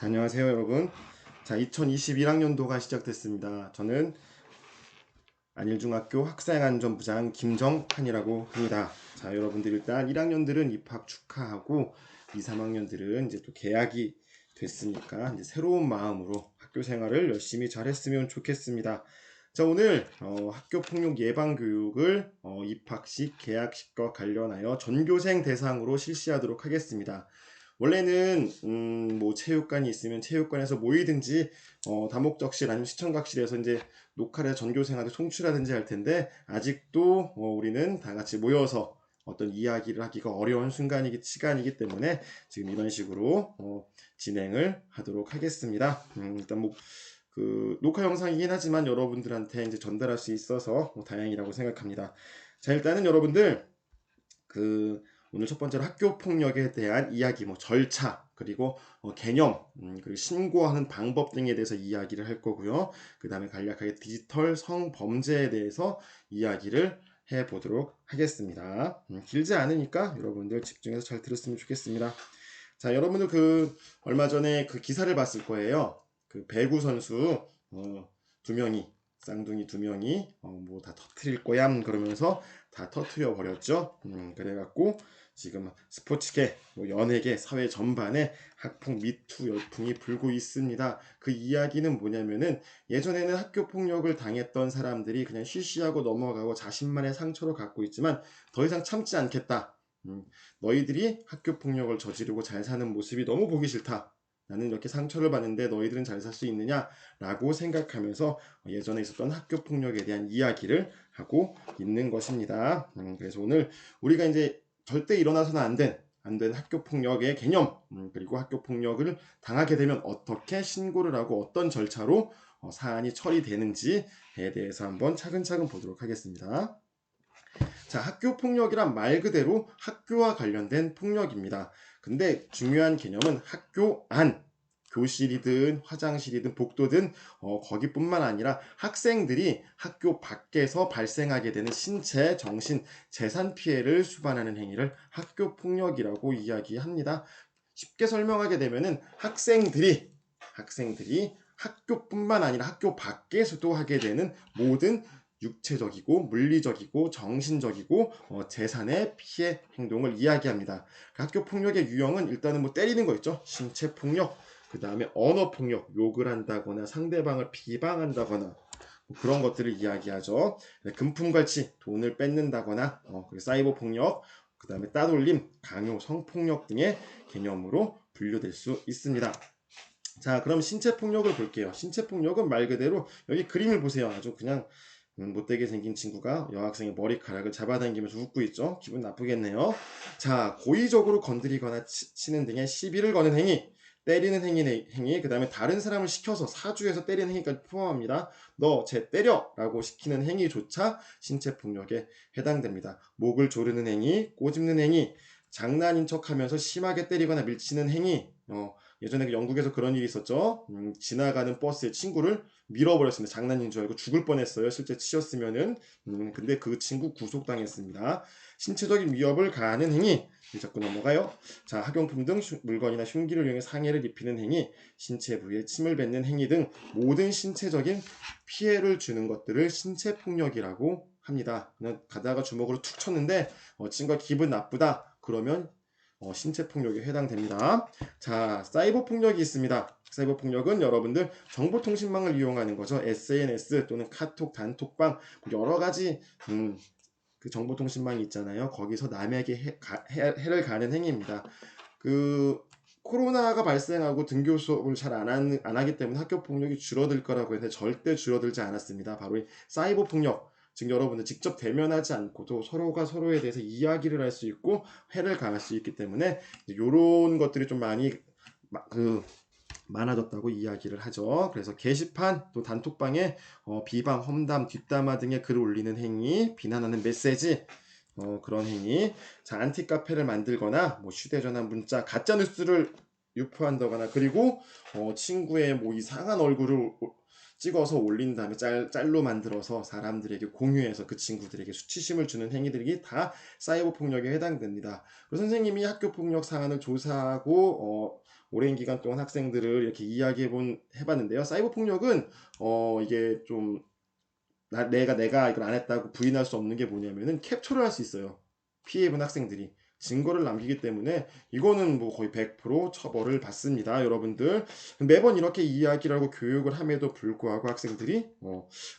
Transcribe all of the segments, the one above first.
안녕하세요 여러분. 2021학년도가 시작됐습니다. 저는 안일중학교 학생안전부장 김정한이라고 합니다. 여러분들 일단 1학년들은 입학 축하하고 2, 3학년들은 이제 또 개학이 됐으니까 이제 새로운 마음으로 학교 생활을 열심히 잘했으면 좋겠습니다. 오늘 학교 폭력 예방 교육을 입학식, 개학식과 관련하여 전교생 대상으로 실시하도록 하겠습니다. 원래는 뭐 체육관이 있으면 체육관에서 모이든지 다목적실 아니면 시청각실에서 이제 녹화를 전교생한테 송출하든지 할 텐데, 아직도 우리는 다 같이 모여서 어떤 이야기를 하기가 어려운 시간이기 때문에 지금 이런 식으로 진행을 하도록 하겠습니다. 일단 뭐 그 녹화 영상이긴 하지만 여러분들한테 이제 전달할 수 있어서 다행이라고 생각합니다. 일단은 여러분들 그 오늘 첫 번째로 학교 폭력에 대한 이야기, 뭐 절차, 그리고 개념, 그리고 신고하는 방법 등에 대해서 이야기를 할 거고요. 그 다음에 간략하게 디지털 성범죄에 대해서 이야기를 해보도록 하겠습니다. 길지 않으니까 여러분들 집중해서 잘 들었으면 좋겠습니다. 여러분들 얼마 전에 그 기사를 봤을 거예요. 그 배구 선수 두 명이, 쌍둥이 두 명이 뭐 다 터트릴 거야 그러면서 다 터트려 버렸죠. 그래갖고 지금 스포츠계, 뭐 연예계, 사회 전반에 학폭 미투 열풍이 불고 있습니다. 그 이야기는 뭐냐면은, 예전에는 학교 폭력을 당했던 사람들이 그냥 쉬쉬하고 넘어가고 자신만의 상처로 갖고 있지만 더 이상 참지 않겠다. 너희들이 학교 폭력을 저지르고 잘 사는 모습이 너무 보기 싫다. 나는 이렇게 상처를 받는데 너희들은 잘 살 수 있느냐? 라고 생각하면서 예전에 있었던 학교 폭력에 대한 이야기를 하고 있는 것입니다. 그래서 오늘 우리가 이제 절대 일어나서는 안 된 학교 폭력의 개념, 그리고 학교 폭력을 당하게 되면 어떻게 신고를 하고 어떤 절차로 사안이 처리되는지에 대해서 한번 차근차근 보도록 하겠습니다. 학교 폭력이란 말 그대로 학교와 관련된 폭력입니다. 근데 중요한 개념은 학교 안, 교실이든 화장실이든 복도든 거기뿐만 아니라 학생들이 학교 밖에서 발생하게 되는 신체, 정신, 재산 피해를 수반하는 행위를 학교 폭력이라고 이야기합니다. 쉽게 설명하게 되면은 학생들이 학교뿐만 아니라 학교 밖에서도 하게 되는 모든 육체적이고 물리적이고 정신적이고 재산의 피해 행동을 이야기합니다. 학교 폭력의 유형은 일단은 뭐 때리는 거 있죠. 신체 폭력, 그 다음에 언어 폭력, 욕을 한다거나 상대방을 비방한다거나 뭐 그런 것들을 이야기하죠. 금품갈취, 돈을 뺏는다거나 그리고 사이버 폭력, 그 다음에 따돌림, 강요, 성폭력 등의 개념으로 분류될 수 있습니다. 그럼 신체 폭력을 볼게요. 신체 폭력은 말 그대로 여기 그림을 보세요. 아주 그냥 못되게 생긴 친구가 여학생의 머리카락을 잡아당기면서 웃고 있죠. 기분 나쁘겠네요. 고의적으로 건드리거나 치는 등의 시비를 거는 행위, 때리는 행위, 그 다음에 다른 사람을 시켜서 사주해서 때리는 행위까지 포함합니다. 너 쟤 때려! 라고 시키는 행위조차 신체폭력에 해당됩니다. 목을 조르는 행위, 꼬집는 행위, 장난인 척하면서 심하게 때리거나 밀치는 행위, 예전에 그 영국에서 그런 일이 있었죠. 지나가는 버스에 친구를 밀어버렸습니다. 장난인 줄 알고 죽을 뻔했어요. 실제 치였으면은. 근데 그 친구 구속당했습니다. 신체적인 위협을 가하는 행위. 자꾸 넘어가요. 학용품 등 물건이나 흉기를 이용해 상해를 입히는 행위, 신체 부위에 침을 뱉는 행위 등 모든 신체적인 피해를 주는 것들을 신체폭력이라고 합니다. 그냥 가다가 주먹으로 툭 쳤는데 친구가 기분 나쁘다. 그러면 신체 폭력에 해당됩니다. 사이버 폭력이 있습니다. 사이버 폭력은 여러분들 정보통신망을 이용하는 거죠. SNS 또는 카톡, 단톡방, 여러 가지 그 정보통신망이 있잖아요. 거기서 남에게 해를 가하는 행위입니다. 코로나가 발생하고 등교 수업을 잘 안 하기 때문에 학교 폭력이 줄어들 거라고 했는데 절대 줄어들지 않았습니다. 바로 이 사이버 폭력. 즉 여러분들 직접 대면하지 않고도 서로가 서로에 대해서 이야기를 할 수 있고 해를 가할 수 있기 때문에 이런 것들이 좀 많이 많아졌다고 이야기를 하죠. 그래서 게시판 또 단톡방에 비방, 험담, 뒷담화 등의 글을 올리는 행위, 비난하는 메시지, 그런 행위. 안티카페를 만들거나 뭐 휴대전화, 문자, 가짜뉴스를 유포한다거나, 그리고 친구의 뭐 이상한 얼굴을 찍어서 올린 다음에 짤로 만들어서 사람들에게 공유해서 그 친구들에게 수치심을 주는 행위들이 다 사이버 폭력에 해당됩니다. 그래서 선생님이 학교 폭력 사안을 조사하고 오랜 기간 동안 학생들을 이렇게 해봤는데요. 사이버 폭력은 이게 좀 내가 이걸 안 했다고 부인할 수 없는 게 뭐냐면은 캡처를 할 수 있어요. 피해 입은 학생들이 증거를 남기기 때문에 이거는 뭐 거의 100% 처벌을 받습니다. 여러분들 매번 이렇게 이야기를 하고 교육을 함에도 불구하고 학생들이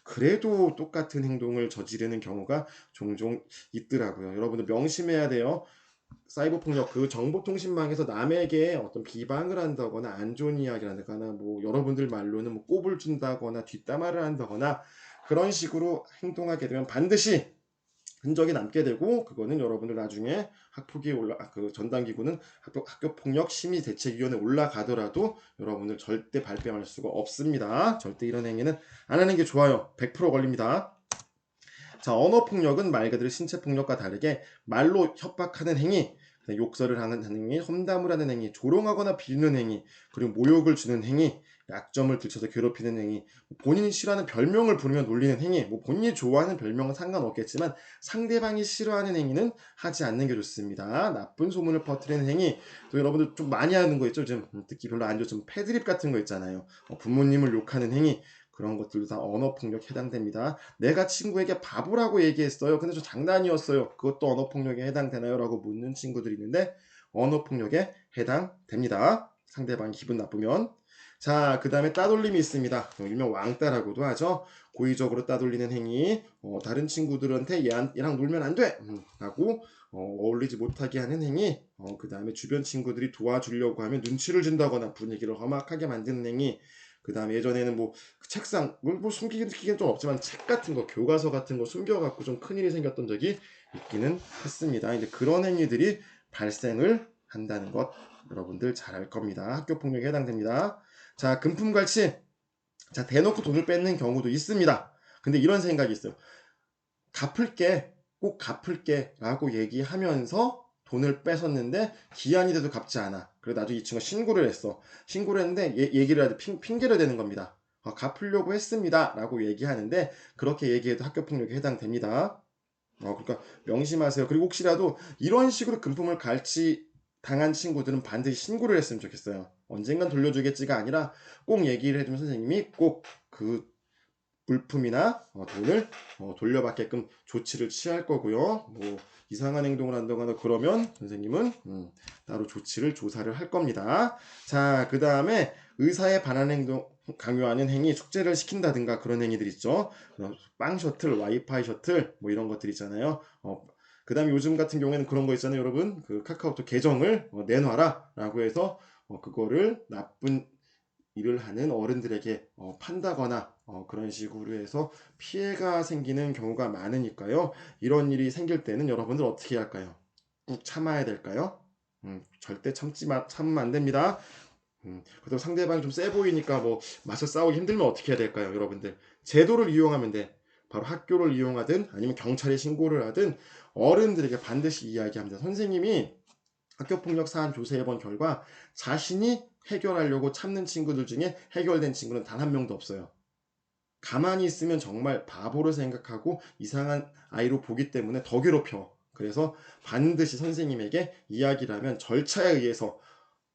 그래도 똑같은 행동을 저지르는 경우가 종종 있더라고요. 여러분들 명심해야 돼요. 사이버 폭력, 그 정보통신망에서 남에게 어떤 비방을 한다거나 안 좋은 이야기를 한다거나 뭐 여러분들 말로는 뭐 꼽을 준다거나 뒷담화를 한다거나 그런 식으로 행동하게 되면 반드시 흔적이 남게 되고, 그거는 여러분들 나중에 그 전담기구는 학교폭력 심의대책위원회에 올라가더라도 여러분들 절대 발뺌할 수가 없습니다. 절대 이런 행위는 안 하는 게 좋아요. 100% 걸립니다. 자, 언어폭력은 말 그대로 신체폭력과 다르게 말로 협박하는 행위, 욕설을 하는 행위, 험담을 하는 행위, 조롱하거나 비유는 행위, 그리고 모욕을 주는 행위, 약점을 들춰서 괴롭히는 행위, 본인이 싫어하는 별명을 부르며 놀리는 행위, 본인이 좋아하는 별명은 상관없겠지만 상대방이 싫어하는 행위는 하지 않는 게 좋습니다. 나쁜 소문을 퍼뜨리는 행위, 또 여러분들 좀 많이 하는 거 있죠? 좀 듣기 별로 안 좋죠? 패드립 같은 거 있잖아요. 부모님을 욕하는 행위, 그런 것들도 다 언어폭력에 해당됩니다. 내가 친구에게 바보라고 얘기했어요. 근데 저 장난이었어요. 그것도 언어폭력에 해당되나요? 라고 묻는 친구들이 있는데 언어폭력에 해당됩니다. 상대방이 기분 나쁘면. 자, 그 다음에 따돌림이 있습니다. 일명 왕따라고도 하죠. 고의적으로 따돌리는 행위, 다른 친구들한테 얘랑 놀면 안 돼! 라고 어울리지 못하게 하는 행위, 그 다음에 주변 친구들이 도와주려고 하면 눈치를 준다거나 분위기를 험악하게 만드는 행위, 그 다음에 예전에는 책상, 숨기기는 좀 없지만 책 같은 거, 교과서 같은 거 숨겨갖고 좀 큰일이 생겼던 적이 있기는 했습니다. 이제 그런 행위들이 발생을 한다는 것 여러분들 잘 알 겁니다. 학교 폭력에 해당됩니다. 자, 금품갈취. 자, 대놓고 돈을 뺏는 경우도 있습니다. 근데 이런 생각이 있어요. 꼭 갚을게 라고 얘기하면서 돈을 뺏었는데 기한이 돼도 갚지 않아. 그래 나중에 이 친구가 신고를 했어. 신고를 했는데 얘기를 하지 핑계를 대는 겁니다. 갚으려고 했습니다 라고 얘기하는데 그렇게 얘기해도 학교폭력에 해당됩니다. 그러니까 명심하세요. 그리고 혹시라도 이런 식으로 금품을 갈취 당한 친구들은 반드시 신고를 했으면 좋겠어요. 언젠간 돌려주겠지가 아니라 꼭 얘기를 해주면 선생님이 꼭 그 물품이나 돈을 돌려받게끔 조치를 취할 거고요. 이상한 행동을 한다거나 그러면 선생님은 따로 조사를 할 겁니다. 자, 그 다음에 의사에 반하는 행동, 강요하는 행위, 숙제를 시킨다든가 그런 행위들 있죠. 빵 셔틀, 와이파이 셔틀 이런 것들 있잖아요. 그 다음에 요즘 같은 경우에는 그런 거 있잖아요, 여러분. 그 카카오톡 계정을 내놔라 라고 해서 그거를 나쁜 일을 하는 어른들에게 판다거나 그런 식으로 해서 피해가 생기는 경우가 많으니까요. 이런 일이 생길 때는 여러분들 어떻게 할까요? 꾹 참아야 될까요? 절대 참으면 안 됩니다. 그리고 상대방이 좀 세 보이니까 맞서 싸우기 힘들면 어떻게 해야 될까요? 여러분들 제도를 이용하면 돼. 바로 학교를 이용하든 아니면 경찰에 신고를 하든 어른들에게 반드시 이야기합니다. 선생님이 학교폭력 사안 조사해본 결과 자신이 해결하려고 참는 친구들 중에 해결된 친구는 단 한 명도 없어요. 가만히 있으면 정말 바보로 생각하고 이상한 아이로 보기 때문에 더 괴롭혀. 그래서 반드시 선생님에게 이야기를 하면 절차에 의해서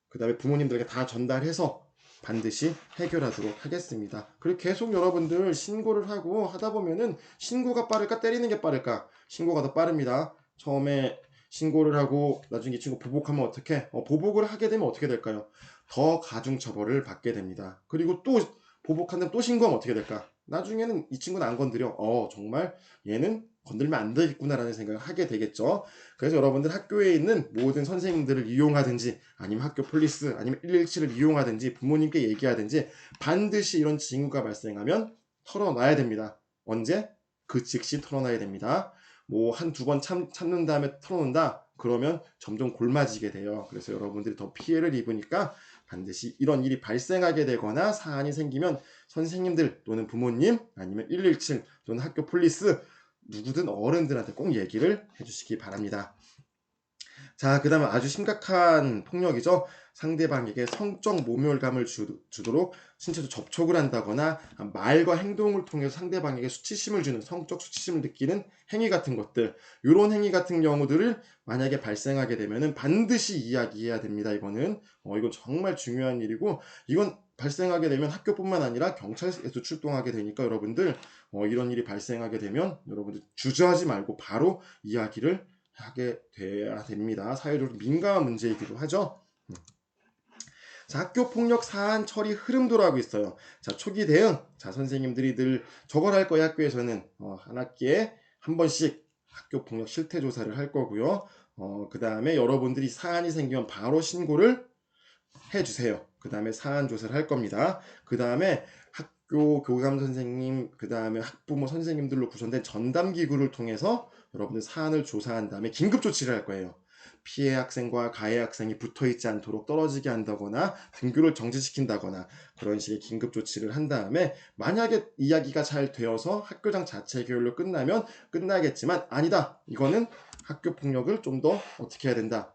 그 다음에 부모님들에게 다 전달해서 반드시 해결하도록 하겠습니다. 그리고 계속 여러분들 신고를 하고 하다 보면은 신고가 빠를까 때리는 게 빠를까? 신고가 더 빠릅니다. 처음에 신고를 하고 나중에 이 친구 보복하면 어떻게? 보복을 하게 되면 어떻게 될까요? 더 가중처벌을 받게 됩니다. 그리고 또 보복한다면 또 신고하면 어떻게 될까? 나중에는 이 친구는 안 건드려. 정말 얘는 건들면 안 되겠구나라는 생각을 하게 되겠죠. 그래서 여러분들 학교에 있는 모든 선생님들을 이용하든지 아니면 학교 폴리스 아니면 117을 이용하든지 부모님께 얘기하든지 반드시 이런 징후가 발생하면 털어놔야 됩니다. 언제? 그 즉시 털어놔야 됩니다. 한두 번 참는 다음에 털어놓는다? 그러면 점점 골마지게 돼요. 그래서 여러분들이 더 피해를 입으니까 반드시 이런 일이 발생하게 되거나 사안이 생기면 선생님들 또는 부모님 아니면 117 또는 학교 폴리스 누구든 어른들한테 꼭 얘기를 해주시기 바랍니다. 자, 그 다음에 아주 심각한 폭력이죠. 상대방에게 성적 모멸감을 주도록 신체적 접촉을 한다거나 말과 행동을 통해서 상대방에게 수치심을 주는, 성적 수치심을 느끼는 행위 같은 것들, 이런 행위 같은 경우들을 만약에 발생하게 되면은 반드시 이야기해야 됩니다. 이거는 이건 정말 중요한 일이고, 이건 발생하게 되면 학교뿐만 아니라 경찰에도 출동하게 되니까 여러분들 이런 일이 발생하게 되면 여러분들 주저하지 말고 바로 이야기를 하게 돼야 됩니다. 사회적으로 민감한 문제이기도 하죠. 자, 학교 폭력 사안 처리 흐름도로 하고 있어요. 자, 초기 대응. 자, 선생님들이 늘 저걸 할 거예요. 학교에서는 한 학기에 한 번씩 학교 폭력 실태 조사를 할 거고요. 그 다음에 여러분들이 사안이 생기면 바로 신고를 해주세요. 그 다음에 사안 조사를 할 겁니다. 그 다음에 학교 교감 선생님, 그 다음에 학부모 선생님들로 구성된 전담기구를 통해서 여러분들 사안을 조사한 다음에 긴급 조치를 할 거예요. 피해 학생과 가해 학생이 붙어있지 않도록 떨어지게 한다거나 등교를 정지시킨다거나 그런 식의 긴급 조치를 한 다음에, 만약에 이야기가 잘 되어서 학교장 자체 교율로 끝나면 끝나겠지만, 아니다, 이거는 학교 폭력을 좀 더 어떻게 해야 된다,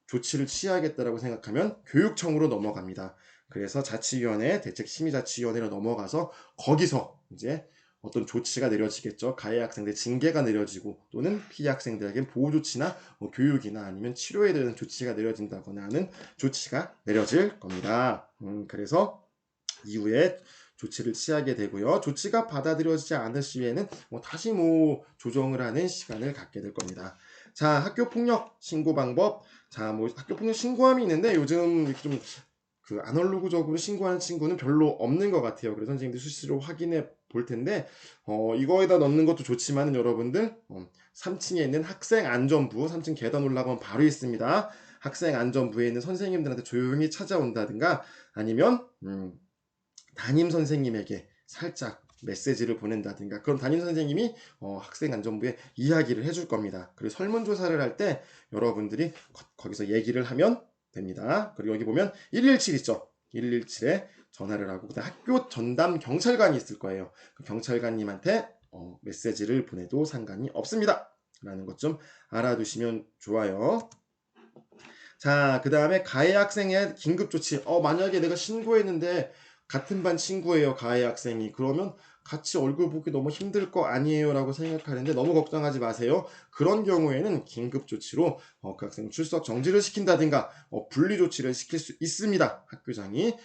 조치를 취하겠다라고 생각하면 교육청으로 넘어갑니다. 그래서 자치위원회, 대책심의자치위원회로 넘어가서 거기서 이제 어떤 조치가 내려지겠죠. 가해 학생들 징계가 내려지고, 또는 피해 학생들에게 보호 조치나 교육이나 아니면 치료에 대한 조치가 내려진다거나 하는 조치가 내려질 겁니다. 그래서 이후에 조치를 취하게 되고요. 조치가 받아들여지지 않을 시에는 다시 조정을 하는 시간을 갖게 될 겁니다. 자, 학교폭력 신고 방법. 자, 학교폭력 신고함이 있는데 요즘 이렇게 좀 아날로그적으로 신고하는 친구는 별로 없는 것 같아요. 그래서 선생님들 수시로 확인해 볼 텐데, 이거에다 넣는 것도 좋지만 여러분들 3층에 있는 학생안전부, 3층 계단 올라가면 바로 있습니다. 학생안전부에 있는 선생님들한테 조용히 찾아온다든가, 아니면 담임 선생님에게 살짝 메시지를 보낸다든가, 그럼 담임 선생님이 학생안전부에 이야기를 해줄 겁니다. 그리고 설문조사를 할 때 여러분들이 거기서 얘기를 하면 됩니다. 그리고 여기 보면 117 있죠. 117에 전화를 하고, 그다음 학교 전담 경찰관이 있을 거예요. 그 경찰관님한테 메시지를 보내도 상관이 없습니다. 라는 것 좀 알아두시면 좋아요. 자, 그 다음에 가해 학생의 긴급조치. 만약에 내가 신고했는데 같은 반 친구예요, 가해 학생이. 그러면 같이 얼굴 보기 너무 힘들 거 아니에요 라고 생각하는데 너무 걱정하지 마세요. 그런 경우에는 긴급조치로 그 학생 출석 정지를 시킨다든가 분리 조치를 시킬 수 있습니다, 학교장이.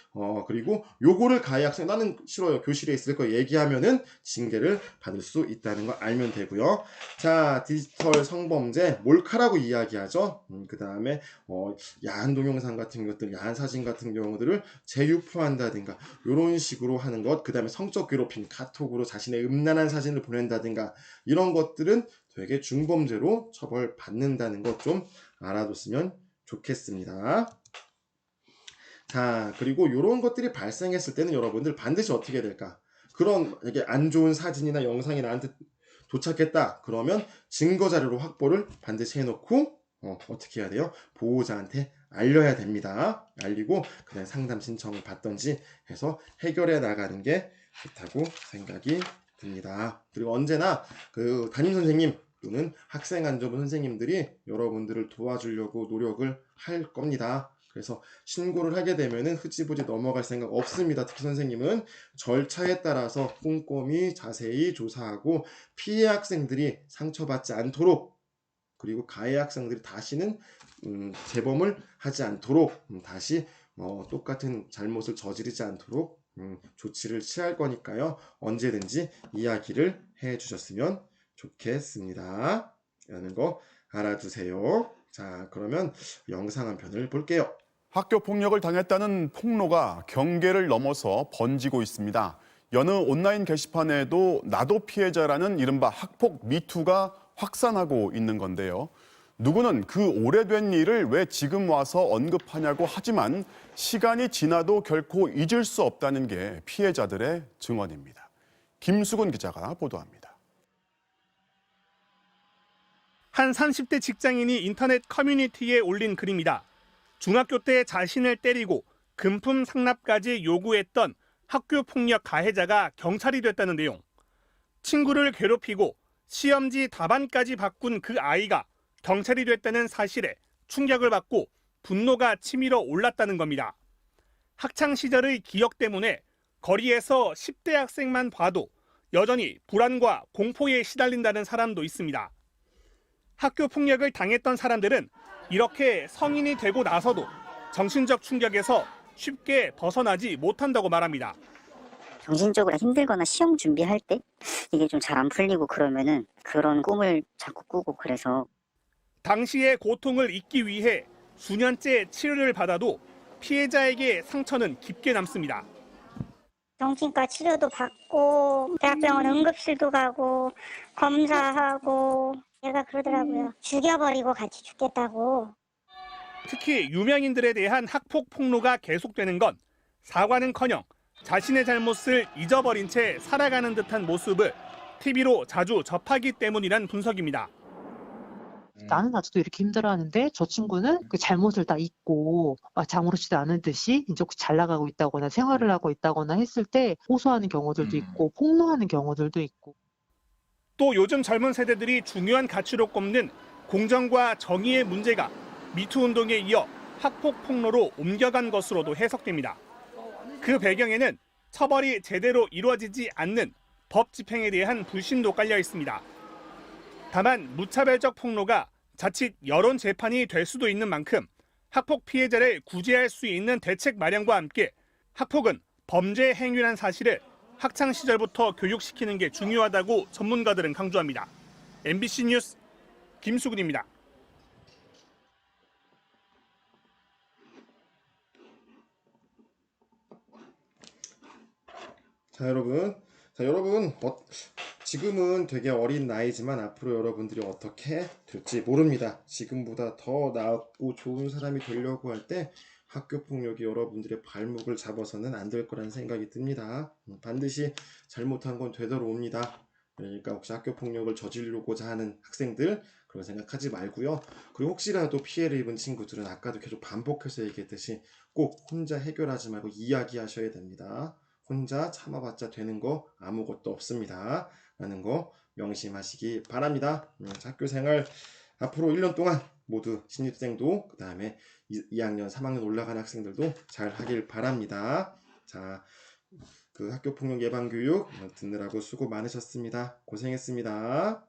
그리고 요거를 가해 학생, 나는 싫어요, 교실에 있을 거 얘기하면은 징계를 받을 수 있다는 거 알면 되고요. 자, 디지털 성범죄 몰카라고 이야기하죠. 그 다음에 야한 동영상 같은 것들, 야한 사진 같은 경우들을 재유포한다든가 이런 식으로 하는 것, 그 다음에 성적 괴롭힘, 카톡으로 자신의 음란한 사진을 보낸다든가, 이런 것들은 되게 중범죄로 처벌받는다는 것 좀 알아뒀으면 좋겠습니다. 자, 그리고 이런 것들이 발생했을 때는 여러분들 반드시 어떻게 해야 될까? 그런 이게 안 좋은 사진이나 영상이 나한테 도착했다 그러면 증거 자료로 확보를 반드시 해놓고 어떻게 해야 돼요? 보호자한테 알려야 됩니다. 알리고 그냥 상담 신청을 받던지 해서 해결해 나가는 게 좋다고 생각이 듭니다. 그리고 언제나 그 담임 선생님 또는 학생안전부 선생님들이 여러분들을 도와주려고 노력을 할 겁니다. 그래서 신고를 하게 되면은 흐지부지 넘어갈 생각 없습니다. 특히 선생님은 절차에 따라서 꼼꼼히 자세히 조사하고 피해 학생들이 상처받지 않도록, 그리고 가해 학생들이 다시는 재범을 하지 않도록, 다시 똑같은 잘못을 저지르지 않도록 조치를 취할 거니까요. 언제든지 이야기를 해주셨으면 좋겠습니다. 라는 거 알아두세요. 자, 그러면 영상 한 편을 볼게요. 학교 폭력을 당했다는 폭로가 경계를 넘어서 번지고 있습니다. 여느 온라인 게시판에도 나도 피해자라는 이른바 학폭 미투가 확산하고 있는 건데요. 누구는 그 오래된 일을 왜 지금 와서 언급하냐고 하지만 시간이 지나도 결코 잊을 수 없다는 게 피해자들의 증언입니다. 김수근 기자가 보도합니다. 한 30대 직장인이 인터넷 커뮤니티에 올린 글입니다. 중학교 때 자신을 때리고 금품 상납까지 요구했던 학교 폭력 가해자가 경찰이 됐다는 내용. 친구를 괴롭히고 시험지 답안까지 바꾼 그 아이가 경찰이 됐다는 사실에 충격을 받고 분노가 치밀어 올랐다는 겁니다. 학창 시절의 기억 때문에 거리에서 10대 학생만 봐도 여전히 불안과 공포에 시달린다는 사람도 있습니다. 학교 폭력을 당했던 사람들은 이렇게 성인이 되고 나서도 정신적 충격에서 쉽게 벗어나지 못한다고 말합니다. 정신적으로 힘들거나 시험 준비할 때 이게 좀 잘 안 풀리고 그러면은 그런 꿈을 자꾸 꾸고 그래서 당시의 고통을 잊기 위해 수년째 치료를 받아도 피해자에게 상처는 깊게 남습니다. 정신과 치료도 받고 대학병원 응급실도 가고 검사하고 얘가 그러더라고요. 죽여버리고 같이 죽겠다고. 특히 유명인들에 대한 학폭 폭로가 계속되는 건 사과는커녕 자신의 잘못을 잊어버린 채 살아가는 듯한 모습을 TV로 자주 접하기 때문이란 분석입니다. 나는 아직도 이렇게 힘들어하는데 저 친구는 그 잘못을 다 잊고 아무렇지도 않은 듯이 이제 잘 나가고 있다거나 생활을 하고 있다거나 했을 때 호소하는 경우들도 있고 폭로하는 경우들도 있고. 또 요즘 젊은 세대들이 중요한 가치로 꼽는 공정과 정의의 문제가 미투 운동에 이어 학폭 폭로로 옮겨간 것으로도 해석됩니다. 그 배경에는 처벌이 제대로 이루어지지 않는 법 집행에 대한 불신도 깔려 있습니다. 다만 무차별적 폭로가 자칫 여론 재판이 될 수도 있는 만큼 학폭 피해자를 구제할 수 있는 대책 마련과 함께 학폭은 범죄 행위란 사실을 학창 시절부터 교육시키는 게 중요하다고 전문가들은 강조합니다. MBC 뉴스 김수근입니다. 자, 여러분, 지금은 되게 어린 나이지만 앞으로 여러분들이 어떻게 될지 모릅니다. 지금보다 더 나았고 좋은 사람이 되려고 할 때 학교 폭력이 여러분들의 발목을 잡아서는 안 될 거라는 생각이 듭니다. 반드시 잘못한 건 되돌아옵니다. 그러니까 혹시 학교 폭력을 저지르고자 하는 학생들 그런 생각하지 말고요. 그리고 혹시라도 피해를 입은 친구들은 아까도 계속 반복해서 얘기했듯이 꼭 혼자 해결하지 말고 이야기하셔야 됩니다. 혼자 참아봤자 되는 거 아무것도 없습니다. 라는 거 명심하시기 바랍니다. 학교 생활 앞으로 1년 동안 모두 신입생도 그 다음에 2학년, 3학년 올라간 학생들도 잘 하길 바랍니다. 자, 그 학교폭력 예방교육 듣느라고 수고 많으셨습니다. 고생했습니다.